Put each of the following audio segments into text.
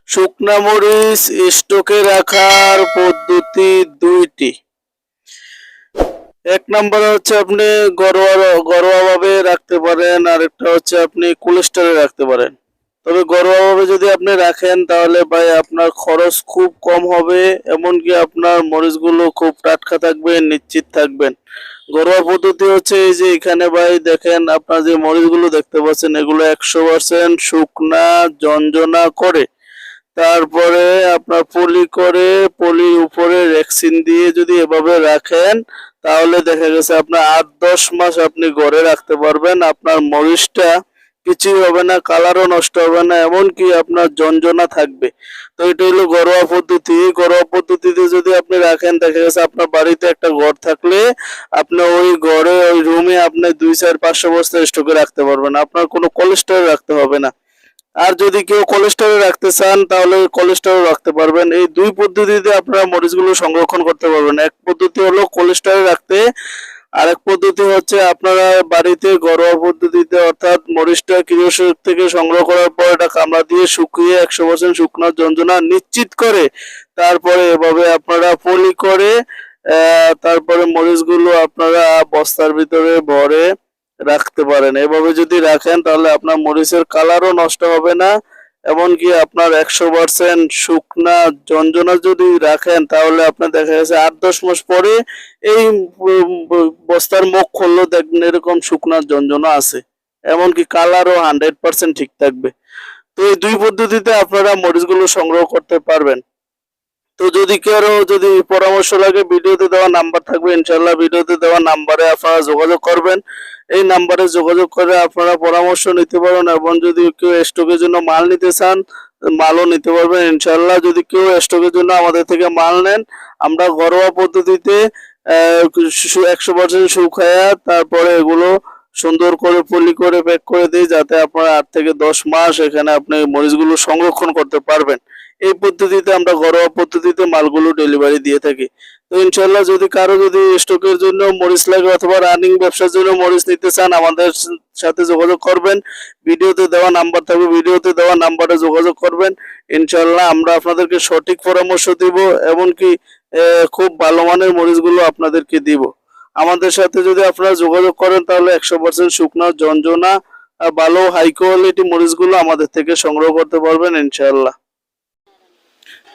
শুকনা মরিচ স্টকে রাখার পদ্ধতি দুইটি। এক নম্বর হচ্ছে আপনি ঘরোয়া ভাবে রাখতে পারেন, আর একটা হচ্ছে আপনি কোল্ড স্টোরে রাখতে পারেন। তবে ঘরোয়া ভাবে যদি আপনি রাখেন তাহলে ভাই আপনার খরচ খুব কম হবে, এমনকি আপনার মরিচগুলো খুব টাটকা থাকবে, নিশ্চিত থাকবেন। ঘরোয়া পদ্ধতি হচ্ছে এই যে এখানে ভাই দেখেন, আপনার যে মরিচগুলো দেখতে পাচ্ছেন এগুলো 100% শুকনা ঝনঝনা করে, তারপরে আপনার পলি করে, পলির উপরে রেক্সিন দিয়ে যদি এভাবে রাখেন তাহলে দেখা গেছে আপনার 8-10 মাস আপনি ঘরে রাখতে পারবেন। আপনার মরিচটা কিছুই হবে না, কালারও নষ্ট হবে না, এমনকি আপনার ঝনঝনা থাকবে। তো এটা হলো ঘরোয়া পদ্ধতি। ঘরোয়া পদ্ধতিতে যদি আপনি রাখেন, দেখা গেছে আপনার বাড়িতে একটা ঘর থাকলে আপনি ওই ঘরে ওই রুমে আপনি 2-4-500 বস্তা স্টকে রাখতে পারবেন, আপনার কোনো কোল্ড স্টোরে রাখতে হবে না। আর যদি কেউ কোল্ড স্টোরে রাখতে চান তাহলে কোল্ড স্টোরে রাখতে পারবেন। এই দুই পদ্ধতিতে আপনারা মরিচগুলো সংরক্ষণ করতে পারবেন। এক পদ্ধতি হলো কোল্ড স্টোরে রাখতে, আরেক পদ্ধতি হচ্ছে আপনারা বাড়িতে ঘরোয়া পদ্ধতিতে, অর্থাৎ মরিচটা কৃষক থেকে সংগ্রহ করার পর এটা কামড়া দিয়ে শুকিয়ে 100% শুকনো ঝনঝনা নিশ্চিত করে তারপরে এভাবে আপনারা পলি করে তারপরে মরিচগুলো আপনারা বস্তার ভিতরে ভরে রাখতে পারেন। এভাবে যদি রাখেন তাহলে আপনার মরিচের কালারও নষ্ট হবে না, এমনকি আপনার 100% শুকনা ঝনঝনা যদি রাখেন তাহলে আপনার দেখা গেছে 8-10 মাস পরে এই বস্তার মুখ খুললেও দেখবেন এরকম শুকনা ঝনঝনা আছে, এমনকি কালারও 100% ঠিক থাকবে। তো এই দুই পদ্ধতিতে আপনারা মরিচগুলো সংগ্রহ করতে পারবেন। তো যদি কারো যদি পরামর্শ লাগে, ভিডিওতে দেওয়া নাম্বার থাকবে, ইনশাল্লাহ ভিডিওতে দেওয়া নাম্বারে আপনারা যোগাযোগ করবেন। এই নাম্বারে যোগাযোগ করে আপনারা পরামর্শ নিতে পারেন, এবং যদি কেউ স্টকের জন্য মাল নিতে চান মালও নিতে পারবেন ইনশাল্লাহ। যদি কেউ স্টকের জন্য আমাদের থেকে মাল নেন, আমরা ঘরোয়া পদ্ধতিতে 100% শুকায়া তারপরে এগুলো সুন্দর করে পলি করে প্যাক করে দিই, যাতে আপনারা 8 থেকে 10 মাস এখানে আপনি মরিচগুলো সংরক্ষণ করতে পারবেন। এই পদ্ধতিতে আমরা ঘরোয়া পদ্ধতিতে মালগুলো ডেলিভারি দিয়ে থাকি। তো ইনশাল্লাহ যদি কারো যদি স্টকের জন্য মরিচ লাগে অথবা রানিং ব্যবসার জন্য মরিচ নিতে চান, আমাদের সাথে যোগাযোগ করবেন। ভিডিওতে দেওয়া নাম্বার থাকবে, ভিডিওতে দেওয়া নাম্বারে যোগাযোগ করবেন। ইনশাল্লাহ আমরা আপনাদেরকে সঠিক পরামর্শ দিব, এমনকি খুব ভালো মানের মরিচগুলো আপনাদেরকে দিব। আমাদের সাথে যদি আপনারা যোগাযোগ করেন তাহলে 100% শুকনো ঝনঝনা ভালো হাই কোয়ালিটি মরিচগুলো আমাদের থেকে সংগ্রহ করতে পারবেন ইনশাল্লাহ।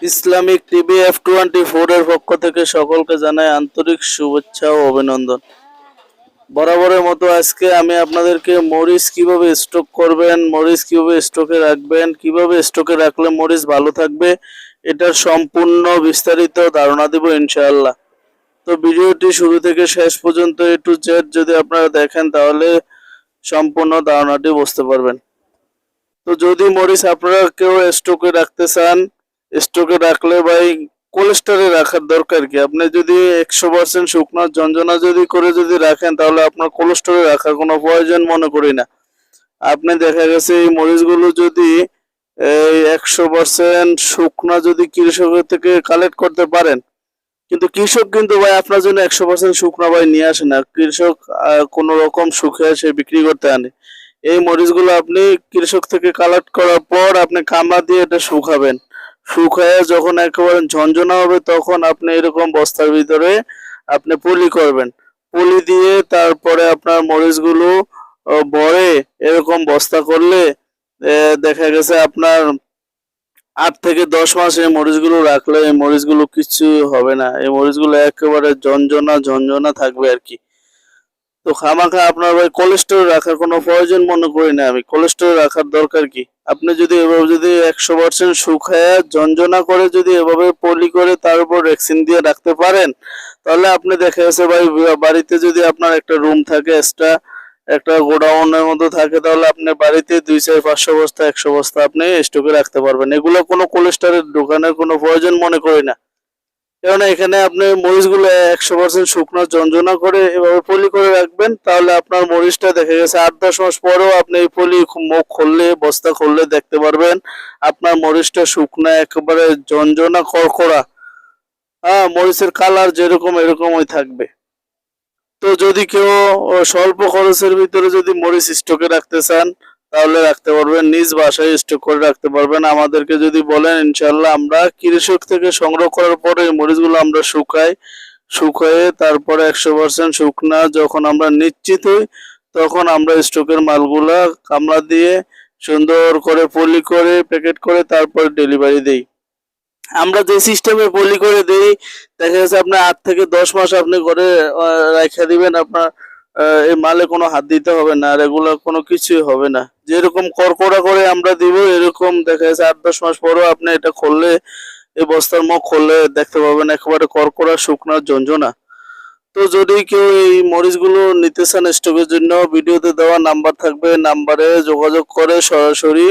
ইসলামিক টিভি F24 এর পক্ষ থেকে সকলকে জানাই আন্তরিক শুভেচ্ছা ও অভিনন্দন। বরাবরের মতো আজকে আমি আপনাদেরকে মরিচ কিভাবে স্টক করবেন, মরিচ কিভাবে স্টকে রাখবেন, কিভাবে স্টকে রাখলে মরিচ ভালো থাকবে, এটার সম্পূর্ণ বিস্তারিত ধারণা দেব ইনশাআল্লাহ। তো ভিডিওটি শুরু থেকে শেষ পর্যন্ত A to Z যদি আপনারা দেখেন তাহলে সম্পূর্ণ ধারণাটি বুঝতে পারবেন। তো যদি মরিচ আপনারা কেউ স্টকে রাখতে চান, স্টকে রাখলে ভাই কোল্ড স্টোরে রাখার দরকার কি? আপনি যদি 100% শুকনো ঝনঝনা যদি করে যদি রাখেন তাহলে আপনার কোল্ড স্টোরে রাখার কোনো প্রয়োজন মনে করি না। আপনি দেখা গেছে এই মরিচগুলো যদি 100% শুকনা যদি কৃষকের থেকে কালেক্ট করতে পারেন, কিন্তু কৃষক কিন্তু ভাই আপনার জন্য 100% শুকনা ভাই নিয়ে আসে না। কৃষক কোনো রকম শুকিয়ে সে বিক্রি করতে আনে। এই মরিচগুলো আপনি কৃষক থেকে কালেক্ট করার পর আপনি কামড়া দিয়ে এটা শুকাবেন। শুকায়ে যখন একেবারে ঝনঝনা হবে তখন আপনি এরকম বস্তার ভিতরে আপনি পলি করবেন। পলি দিয়ে তারপরে আপনার মরিচগুলো ভরে এরকম বস্তা করলে দেখা গেছে আপনার 8 থেকে 10 মাস এই মরিচগুলো রাখলে এই মরিচগুলো কিছু হবে না। এই মরিচগুলো একেবারে ঝনঝনা থাকবে আর কি। তো খামাখা আপনার ভাই কোল্ড স্টোরে রাখার কোনো প্রয়োজন মনে করি না আমি। কোল্ড স্টোরে রাখার দরকার কি? আপনি যদি এভাবে যদি 100% শুকায়া ঝনঝনা করে যদি এভাবে পলি করে তার উপর রেক্সিন দিয়ে রাখতে পারেন, তাহলে আপনি দেখা গেছে ভাই বাড়িতে যদি আপনার একটা রুম থাকে, এক্সট্রা একটা গোডাউনের মতো থাকে, তাহলে আপনি বাড়িতে 200-500 বস্তা 100 বস্তা আপনি স্টকে রাখতে পারবেন। এগুলো কোনো কোল্ড স্টোরের দোকানের কোনো প্রয়োজন মনে করি না। কেননা এখানে আপনি মরিচগুলো 100% শুকনো ঝনঝনা করে এভাবে পলি করে রাখবেন, তাহলে আপনার মরিচটা দেখা গেছে 8-10 মাস পরেও আপনি এই পলি মুখ খুললে বস্তা খুললে দেখতে পারবেন আপনার মরিচটা শুকনো একেবারে ঝনঝনা খড়খড়া। মরিচের কালার যেরকম এরকমই থাকবে। তো যদি কেউ স্বল্প খরচের ভিতরে যদি মরিচ স্টকে রাখতে চান তাহলে রাখতে পারবেন, নিজ বাসায় স্টক করে রাখতে পারবেন। আমাদেরকে যদি বলেন ইনশাল্লাহ আমরা কৃষক থেকে সংগ্রহ করার পরে এই মরিচগুলো আমরা শুকায়ে তারপরে 100% শুকনা যখন আমরা নিশ্চিত হই তখন আমরা স্টকের মালগুলা কামলা দিয়ে সুন্দর করে পলি করে প্যাকেট করে তারপরে ডেলিভারি দেই। আমরা যে সিস্টেমে পলি করে দেই দেখা যাচ্ছে আপনার 8 থেকে 10 মাস আপনি ঘরে রাইখা দিবেন, আপনার এই মালে কোনো হাত দিতে হবে না, আর এগুলো কোনো কিছুই হবে না। যেরকম কড়কড়া করে আমরা দিব এরকম দেখা যাচ্ছে 8-10 মাস পরেও আপনি এটা খুললে, এই বস্তার মুখ খুললে দেখতে পাবেন একেবারে কড়কড়া শুকনা ঝনঝনা। তো যদি কেউ এই মরিচগুলো নিতে চান স্টকের জন্য, ভিডিওতে দেওয়া নাম্বার থাকবে, নাম্বারে যোগাযোগ করে সরাসরি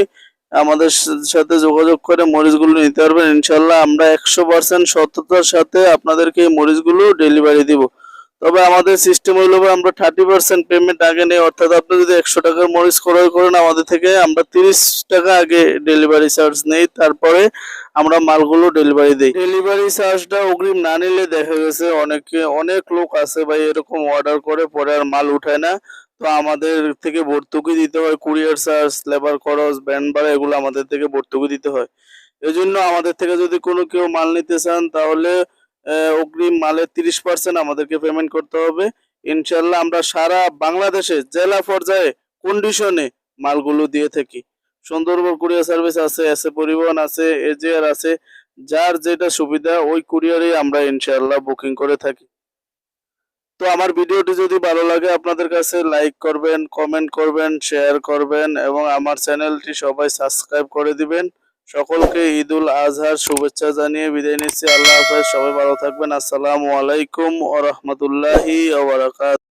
আমাদের সাথে যোগাযোগ করে মরিচগুলো নিতে পারবেন। ইনশাল্লাহ আমরা 100% সততার সাথে আপনাদেরকে এই মরিচগুলো ডেলিভারি দিব। তবে আমাদের সিস্টেম হইল আমরা 30% পেমেন্ট আগে নেই, অর্থাৎ আপনি যদি 100 টাকার মরিচ ক্রয় করেন আমাদের থেকে আমরা 30 টাকা আগে ডেলিভারি চার্জ নেই, তারপরে আমরা মালগুলো ডেলিভারি দিই। ডেলিভারি চার্জটা অগ্রিম না নিলে দেখা গেছে অনেক লোক আছে ভাই এরকম অর্ডার করে পরে আর মাল উঠায় না। তো আমাদের থেকে ভর্তুকি দিতে হয়, কুরিয়ার চার্জ, লেবার খরচ, ভ্যান ভাড়া এগুলো আমাদের থেকে ভর্তুকি দিতে হয়। এজন্য আমাদের থেকে যদি কেউ মাল নিতে চান তাহলে অগ্রিম মালের 30% আমাদেরকে পেমেন্ট করতে হবে। ইনশাল্লাহ আমরা সারা বাংলাদেশে জেলা পর্যায়ে কন্ডিশনে মালগুলো দিয়ে থাকি। সুন্দরবন কুরিয়ার সার্ভিস আছে, এসএ পরিবহন আছে, এজিআর আছে, যার যেটা সুবিধা ওই কুরিয়ারেই আমরা ইনশাল্লাহ বুকিং করে থাকি। তো আমার ভিডিওটি যদি ভালো লাগে আপনাদের কাছে লাইক করবেন, কমেন্ট করবেন, শেয়ার করবেন এবং আমার চ্যানেলটি সবাই সাবস্ক্রাইব করে দিবেন। সকলকে ঈদুল আজহার শুভেচ্ছা জানিয়ে বিদায় নিচ্ছি। আল্লাহ হাফেজ, সবাই ভালো থাকবেন। আসসালামু আলাইকুম ওয়া রাহমাতুল্লাহি ওয়া বারাকাতুহু।